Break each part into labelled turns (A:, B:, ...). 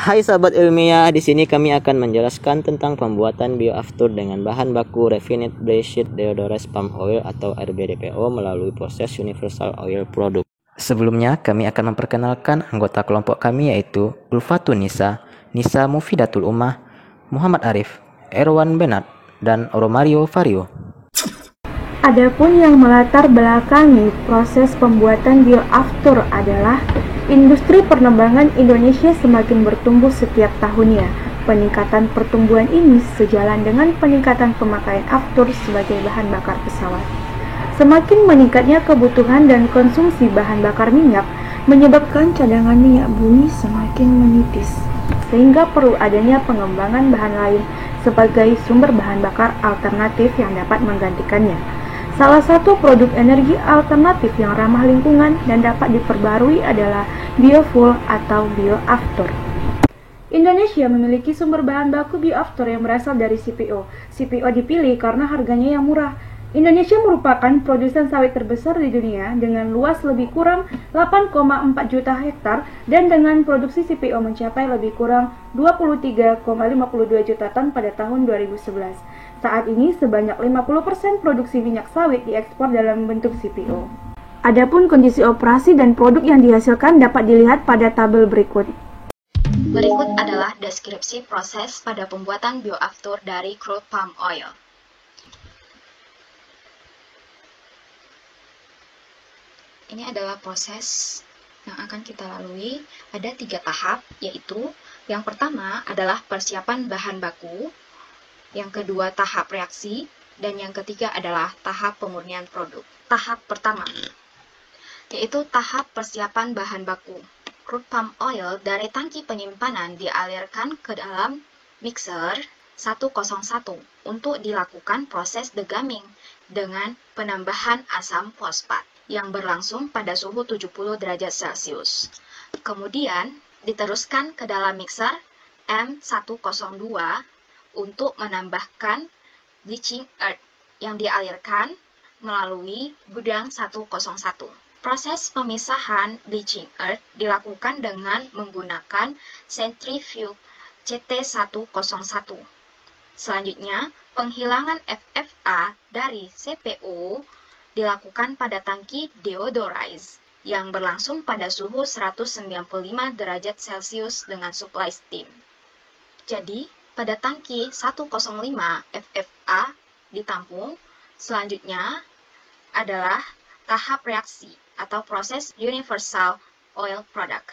A: Hai sahabat ilmiah, di sini kami akan menjelaskan tentang pembuatan bioaftur dengan bahan baku Refined Braided Deodorized Palm Oil atau RBDPO melalui proses Universal Oil Product. Sebelumnya, kami akan memperkenalkan anggota kelompok kami yaitu Ulfatun Nisa, Nisa Mufidatul Ummah, Muhammad Arif, Erwan Benat, dan Romario Vario.
B: Adapun yang melatar belakangi proses pembuatan bioaftur adalah industri penerbangan Indonesia semakin bertumbuh setiap tahunnya. Peningkatan pertumbuhan ini sejalan dengan peningkatan pemakaian aftur sebagai bahan bakar pesawat. Semakin meningkatnya kebutuhan dan konsumsi bahan bakar minyak menyebabkan cadangan minyak bumi semakin menipis, sehingga perlu adanya pengembangan bahan lain sebagai sumber bahan bakar alternatif yang dapat menggantikannya. Salah satu produk energi alternatif yang ramah lingkungan dan dapat diperbarui adalah biofuel atau bioaftur. Indonesia memiliki sumber bahan baku bioaftur yang berasal dari CPO. CPO dipilih karena harganya yang murah. Indonesia merupakan produsen sawit terbesar di dunia dengan luas lebih kurang 8,4 juta hektar dan dengan produksi CPO mencapai lebih kurang 23,52 juta ton pada tahun 2011. Saat ini sebanyak 50% produksi minyak sawit diekspor dalam bentuk CPO. Adapun kondisi operasi dan produk yang dihasilkan dapat dilihat pada tabel berikut.
C: Berikut adalah deskripsi proses pada pembuatan bioaftur dari crude palm oil. Ini adalah proses yang akan kita lalui. Ada 3 tahap, yaitu yang pertama adalah persiapan bahan baku, yang kedua tahap reaksi, dan yang ketiga adalah tahap pemurnian produk. Tahap pertama, yaitu tahap persiapan bahan baku. Crude palm oil dari tangki penyimpanan dialirkan ke dalam mixer 101 untuk dilakukan proses degamming dengan penambahan asam fosfat yang berlangsung pada suhu 70 derajat Celcius. Kemudian diteruskan ke dalam mixer M102 untuk menambahkan bleaching earth yang dialirkan melalui gudang 101. Proses pemisahan bleaching earth dilakukan dengan menggunakan centrifuge CT101. Selanjutnya, penghilangan FFA dari CPO dilakukan pada tangki deodorized yang berlangsung pada suhu 195 derajat Celcius dengan supply steam. Jadi, pada tangki 105 FFA ditampung. Selanjutnya adalah tahap reaksi atau proses Universal Oil Product.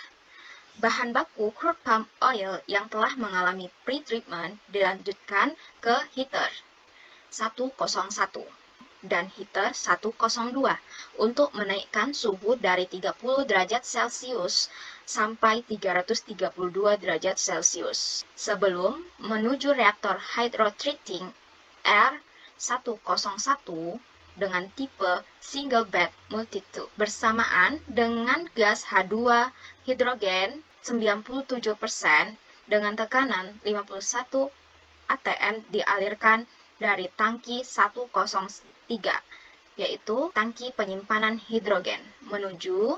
C: Bahan baku crude palm oil yang telah mengalami pre-treatment dilanjutkan ke heater 101 dan heater 102 untuk menaikkan suhu dari 30 derajat Celcius sampai 332 derajat Celcius sebelum menuju reaktor hydrotreating R101 dengan tipe single bed multitube bersamaan dengan gas H2 hidrogen 97% dengan tekanan 51 atm dialirkan dari tangki 103, yaitu tangki penyimpanan hidrogen, menuju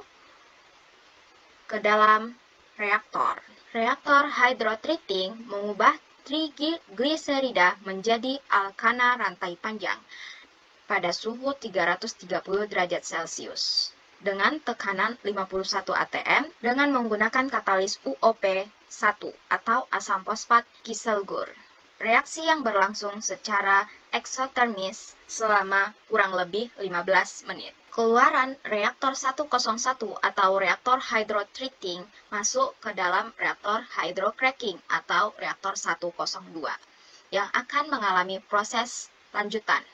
C: ke dalam reaktor. Reaktor hydrotreating mengubah trigliserida menjadi alkana rantai panjang pada suhu 330 derajat Celcius dengan tekanan 51 atm dengan menggunakan katalis UOP1 atau asam fosfat kiselgur. Reaksi yang berlangsung secara eksotermis selama kurang lebih 15 menit. Keluaran reaktor 101 atau reaktor hydrotreating masuk ke dalam reaktor hydrocracking atau reaktor 102 yang akan mengalami proses lanjutan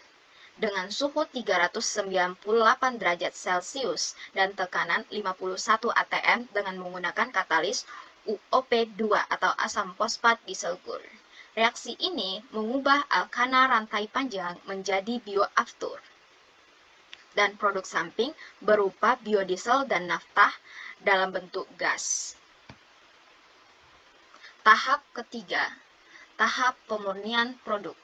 C: dengan suhu 398 derajat Celcius dan tekanan 51 atm dengan menggunakan katalis UOP2 atau asam fosfat diselgur. Reaksi ini mengubah alkana rantai panjang menjadi bioaftur dan produk samping berupa biodiesel dan naftah dalam bentuk gas. Tahap ketiga, tahap pemurnian produk.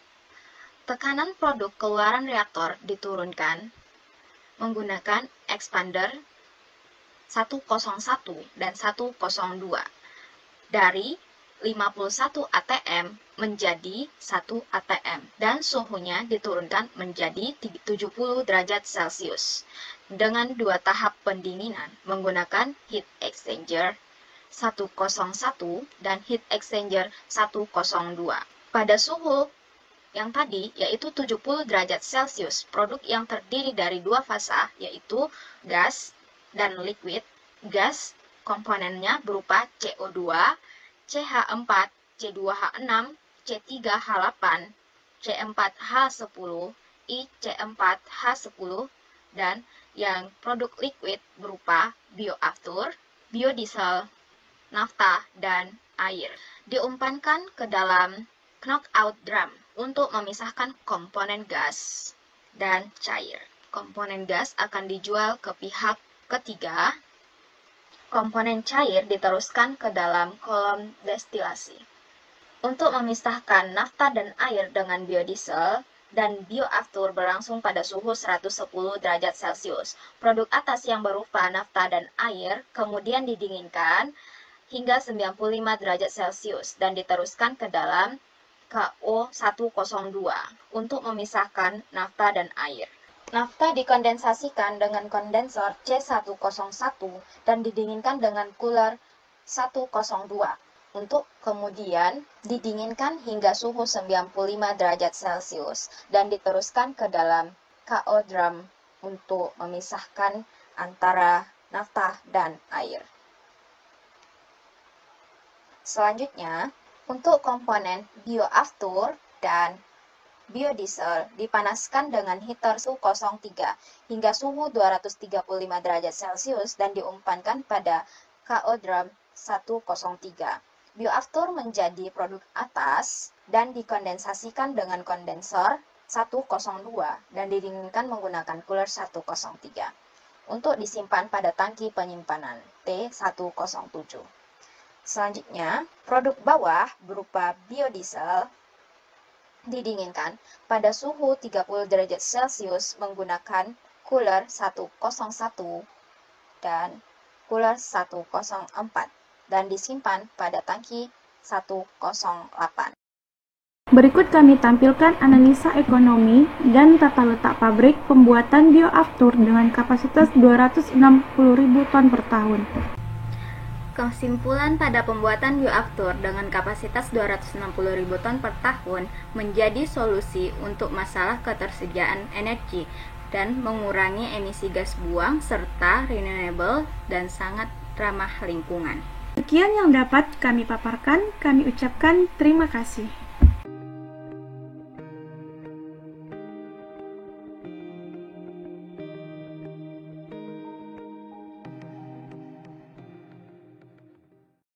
C: Tekanan produk keluaran reaktor diturunkan menggunakan expander 101 dan 102 dari 51 atm menjadi 1 atm dan suhunya diturunkan menjadi 70 derajat Celcius dengan 2 tahap pendinginan menggunakan heat exchanger 101 dan heat exchanger 102. Pada suhu yang tadi yaitu 70 derajat Celcius, produk yang terdiri dari 2 fasa yaitu gas dan liquid. Gas komponennya berupa CO2, CH4, C2H6, C3H8, C4H10, IC4H10, dan yang produk liquid berupa bioaftur, biodiesel, nafta, dan air. Diumpankan ke dalam knockout drum untuk memisahkan komponen gas dan cair. Komponen gas akan dijual ke pihak ketiga. Komponen cair diteruskan ke dalam kolom destilasi. Untuk memisahkan nafta dan air dengan biodiesel dan bioaftur berlangsung pada suhu 110 derajat Celcius. Produk atas yang berupa nafta dan air kemudian didinginkan hingga 95 derajat Celcius dan diteruskan ke dalam KO102 untuk memisahkan nafta dan air. Nafta dikondensasikan dengan kondensor C101 dan didinginkan dengan cooler 102 untuk kemudian didinginkan hingga suhu 95 derajat Celcius dan diteruskan ke dalam KO drum untuk memisahkan antara nafta dan air. Selanjutnya, untuk komponen bioaftur dan biodiesel dipanaskan dengan heater suhu 03 hingga suhu 235 derajat Celcius dan diumpankan pada KO drum 103. Bioaftur menjadi produk atas dan dikondensasikan dengan kondensor 102 dan didinginkan menggunakan cooler 103 untuk disimpan pada tangki penyimpanan T107. Selanjutnya, produk bawah berupa biodiesel didinginkan pada suhu 30 derajat Celcius menggunakan cooler 101 dan cooler 104 dan disimpan pada tangki 108.
B: Berikut kami tampilkan analisa ekonomi dan tata letak pabrik pembuatan bioaftur dengan kapasitas 260.000 ton per tahun.
C: Kesimpulan pada pembuatan bioaftur dengan kapasitas 260.000 ton per tahun menjadi solusi untuk masalah ketersediaan energi dan mengurangi emisi gas buang serta renewable dan sangat ramah lingkungan.
B: Sekian yang dapat kami paparkan, kami ucapkan terima kasih.